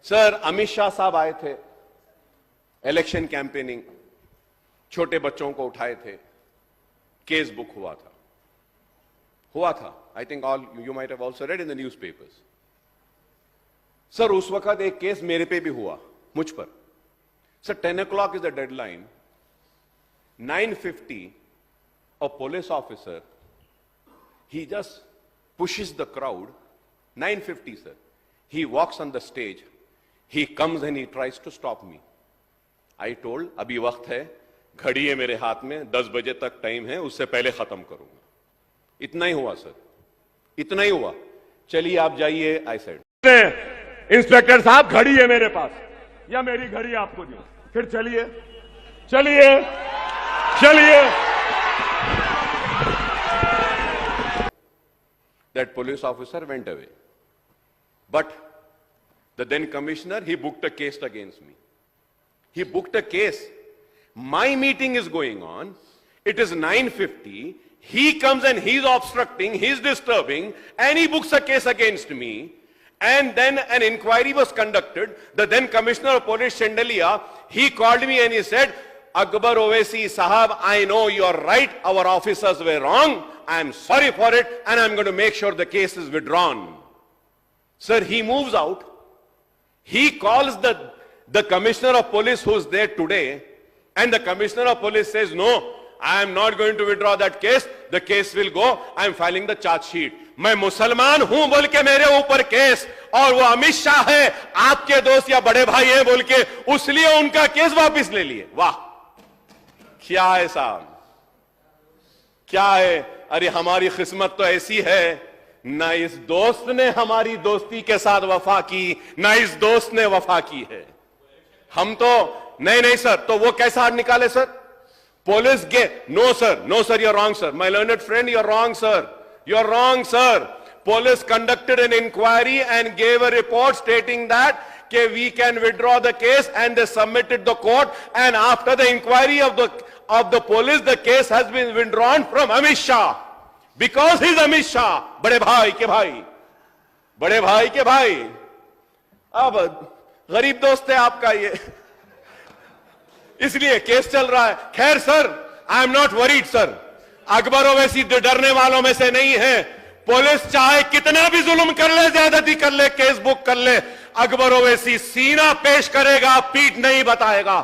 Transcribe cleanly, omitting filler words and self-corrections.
Sir Amit Shah साहब आए थे, इलेक्शन कैंपेनिंग, छोटे बच्चों को उठाए थे, केस बुक हुआ था। I think all you might have also red in the newspapers. Sir उस वक्त एक केस मेरे पे भी हुआ, मुझ पर। Sir 10 o'clock is the deadline. 9:50 a police officer, he just pushes the crowd. 9:50 sir, he walks on the stage, he comes and he tries to stop me. I told अभी वक्त है, घड़ी है मेरे हाथ में, 10 बजे तक टाइम है, उससे पहले खत्म करूंगा। इतना ही हुआ सर, इतना ही हुआ। चलिए आप जाइए। आई सेड इंस्पेक्टर साहब घड़ी है मेरे पास, या मेरी घड़ी आपको दी, फिर चलिए चलिए चलिए। That police officer went away, but the then commissioner, he booked a case against me. He booked a case. My meeting is going on, it is 9:50, he comes and he's obstructing, he's disturbing, and he books a case against me. And then an inquiry was conducted. The then commissioner of police, Chandeliya, he called me and he said, Akbar Owaisi Sahab, I know you're right, our officers were wrong, I'm sorry for it, and I'm going to make sure the case is withdrawn. Sir, he moves out. He calls the commissioner of police who's there today, and the commissioner of police says, no, I am not going to withdraw that case, the case will go, I am filing the charge sheet. मैं मुसलमान हूं बोल के मेरे ऊपर case, और वो अमित शाह है, आपके दोस्त या बड़े भाई है बोल के, उसलिए उनका केस वापस ले लिए। वाह, क्या है साहब, क्या है। अरे हमारी किस्मत तो ऐसी है, ना इस दोस्त ने हमारी दोस्ती के साथ वफा की, ना इस दोस्त ने वफा की है। हम तो नहीं सर, तो वो कैसा हाथ निकाले सर? पुलिस गे, no sir, you're wrong sir, my learned friend, you're wrong sir, you're wrong sir. Police conducted an inquiry and gave a report stating that we can withdraw the case, and they submitted the court, and after the inquiry of the police, the case has been withdrawn from Amit Shah, because he's Amit Shah, बड़े भाई के भाई। अब गरीब दोस्त है आपका ये, इसलिए केस चल रहा है। खैर sir, I am not worried sir, Akbar Owaisi डरने वालों में से नहीं है। पुलिस चाहे कितना भी जुल्म कर ले, ज्यादती कर ले, केस बुक कर ले, अकबर ओवैसी सीना पेश करेगा, पीठ नहीं बताएगा।